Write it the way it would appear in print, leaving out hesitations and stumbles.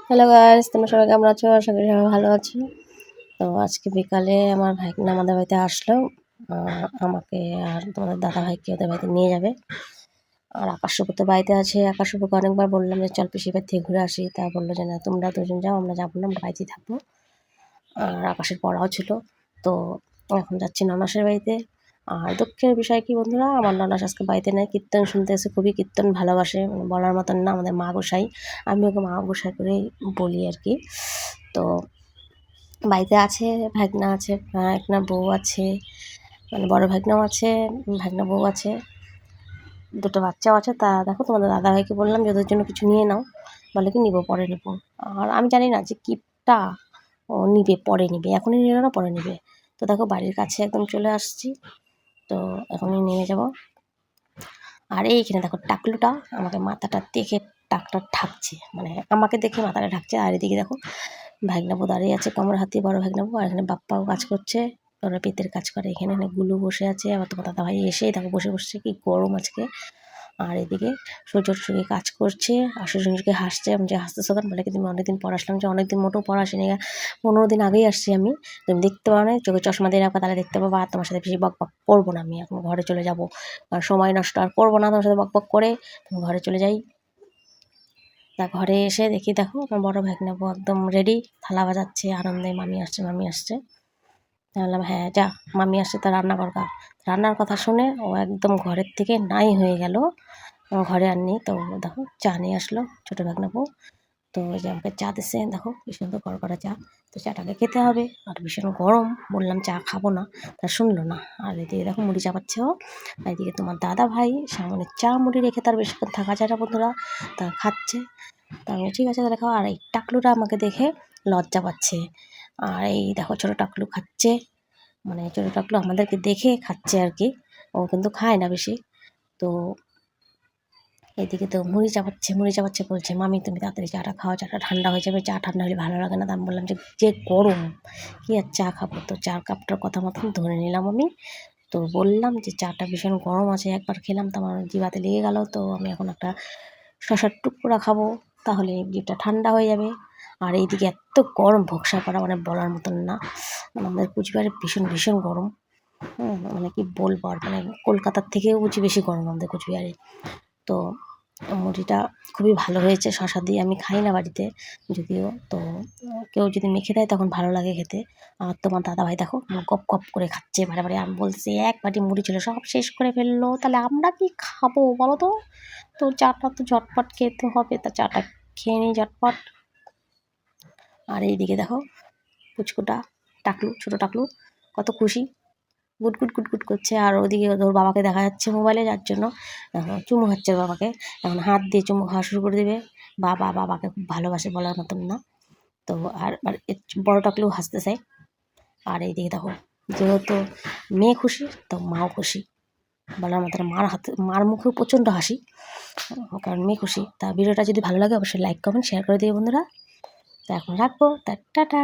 Hello guys, তোমরা সবাই কেমন আছো? আশা করি সবাই ভালো আছো। তো আজকে বিকালে আমার ভাইকনা আমাদের বাড়িতে আসলো। আমাকে আর তোমাদের দাদা ভাইকে ওদের বাড়িতে নিয়ে যাবে। আর আকাশপুর তো বাড়িতে আছে। আকাশপুরকে অনেকবার বললাম যে চল পিসির বাড়ি থেকে ঘুরে আসি, তা বললো যে না, তোমরা দুজন যাও, আমরা যাবো না, আমরা বাড়িতেই থাকবো। আর আকাশের পড়াও ছিল, তো এখন যাচ্ছি ননাসের বাড়িতে। আর দুঃখের বিষয় কি বন্ধুরা, আমার ননাস আজকে বাড়িতে নেই। কীর্তন শুনতে এসে, খুবই কীর্তন ভালোবাসে, বলার মতন না, আমাদের মা গোসাই। আমি ওকে মা গোসাই করেই বলি আর কি। তো বাড়িতে আছে, ভাগনা আছে, ভাগনা বউ আছে, মানে বড় ভাগনাও আছে, ভাগনা বউ আছে, দুটো বাচ্চাও আছে। তা দেখো, তোমাদের দাদাভাইকে বললাম যে ওদের জন্য কিছু নিয়ে নাও, বলে কি নিবো, পরে নেবো। আর আমি জানি না যে কিপটা ও নিবে, পরে নিবে, এখনই নিল না, পরে নিবে। তো দেখো বাড়ির কাছে একদম চলে আসছি, তো এখনই নেমে যাব। আর এইখানে দেখো টাকলুটা আমাকে মাথাটা দেখে টাকটা ঢাকছে, মানে আমাকে দেখে মাথাটা ঢাকছে। আর এদিকে দেখো ভাগনাবু দাঁড়িয়ে আছে কমর হাতি, বড় ভাগনাবু। আর এখানে বাপ্পাও কাজ করছে, ওরা পেতের কাজ করে। এখানে গুলু বসে আছে, আবার তোমার দাদা ভাই এসে দেখো বসে বসছে, কি গরম আজকে। আর এদিকে সূর্যর সঙ্গে কাজ করছে, আর সূর্যকে হাসছে। আমি যে হাসতেছো কেন, বলে কি তুমি অনেকদিন পর আসলাম, যে অনেকদিন মোটেও পর আসেনি, 15 দিন আগেই আসছি আমি। তুমি দেখতে পাও না, চোখে চশমা দিয়ে রাখবা, তাহলে দেখতে পাবো। আর তোমার সাথে বেশি বক বক করবো না, আমি এখন ঘরে চলে যাবো। আর সময় নষ্ট আর করবো না তোমার সাথে বক বক করে, তুমি ঘরে চলে যাই। তা ঘরে এসে দেখি, দেখো আমার বড় ভাগনাবু একদম রেডি, থালা বাজাচ্ছে আনন্দে, মামি আসছে, মামি আসছে। বললাম হ্যাঁ যা, মামি আসছে, তা রান্না কর। রান্নার কথা শুনে ও একদম ঘরের থেকে নাই হয়ে গেল, ঘরে আর নেই। তো দেখো চা নিয়ে আসলো ছোটো ভাগনাবু। তো ওই যে আমাকে চা দিচ্ছে, দেখো কি সুন্দর কড়কড়া চা। তো চাটাকে খেতে হবে, আর ভীষণ গরম, বললাম চা খাবো না, তা শুনলো না। আর এদিকে দেখো মুড়ি চাপাচ্ছে ও। আর এদিকে তোমার দাদা ভাই সামনে চা মুড়ি রেখে তার বেশিক্ষণ থাকা যায় না বন্ধুরা, তা খাচ্ছে। তা আমি ঠিক আছে তাহলে খাও। আর এই টাকলুটা আমাকে দেখে লজ্জা পাচ্ছে। আর এই দেখো ছোটো টাকলু খাচ্ছে, মানে ছোটো টাকলু আমাদেরকে দেখে খাচ্ছে আর কি, ও কিন্তু খায় না বেশি। তো এদিকে তো মুড়ি চাপাচ্ছে, মুড়ি চাপাচ্ছে, বলছে মামি তুমি তাড়াতাড়ি চাটা খাও, চাটা ঠান্ডা হয়ে যাবে, চা ঠান্ডা হলে ভালো লাগে না। তা আমি বললাম যে যে গরম, কি আর চা খাবো। তো চার কাপটার কথা মতন ধরে নিলাম আমি। তো বললাম যে চাটা ভীষণ গরম আছে, একবার খেলাম তো আমার জিভাতে লেগে গেল, তো আমি এখন একটা শসার টুকরা খাবো, তাহলে জিভটা ঠান্ডা হয়ে যাবে। আর এইদিকে এত গরম, ভোক্সা করা মানে বলার মতন না, মানে আমাদের কুচবিহারে ভীষণ ভীষণ গরম। মানে কি বলবো আর, মানে কলকাতার থেকেও বুঝি বেশি গরম আমাদের কুচবিহারে। তো মুড়িটা খুবই ভালো হয়েছে, শসা দিয়ে। আমি খাই না বাড়িতে যদিও, তো কেউ যদি মেখে দেয় তখন ভালো লাগে খেতে। আর তোমার দাদাভাই দেখো গপ গপ করে খাচ্ছে বারে বারে। আমি বলছি এক বাটি মুড়ি ছিল, সব শেষ করে ফেললো, তাহলে আমরা কি খাবো বলো তো। তো চাটা তো ঝটপট খেতে হবে, তা চাটা খেয়ে নিই ঝটপট। আর এইদিকে দেখো পুচকুটা টাকলু, ছোটো টাকলু কত খুশি, গুটগুট গুটগুট করছে। আর ওদিকে ওর বাবাকে দেখা যাচ্ছে মোবাইলে, যার জন্য চুমু খাচ্ছে ওর বাবাকে। এখন হাত দিয়ে চুমু খাওয়া শুরু করে দেবে। বাবা বাবাকে খুব ভালোবাসে, বলার মতন না। তো আর বড় টাকলেও হাসতে চায়। আর এইদিকে দেখো, যেহেতু মেয়ে খুশি তো মাও খুশি, বলার মতন। মার মুখেও প্রচণ্ড হাসি, কারণ মেয়ে খুশি। তা ভিডিওটা যদি ভালো লাগে অবশ্যই লাইক কমেন্ট শেয়ার করে দিও বন্ধুরা। তা এখন রাখবো, তা টাটা।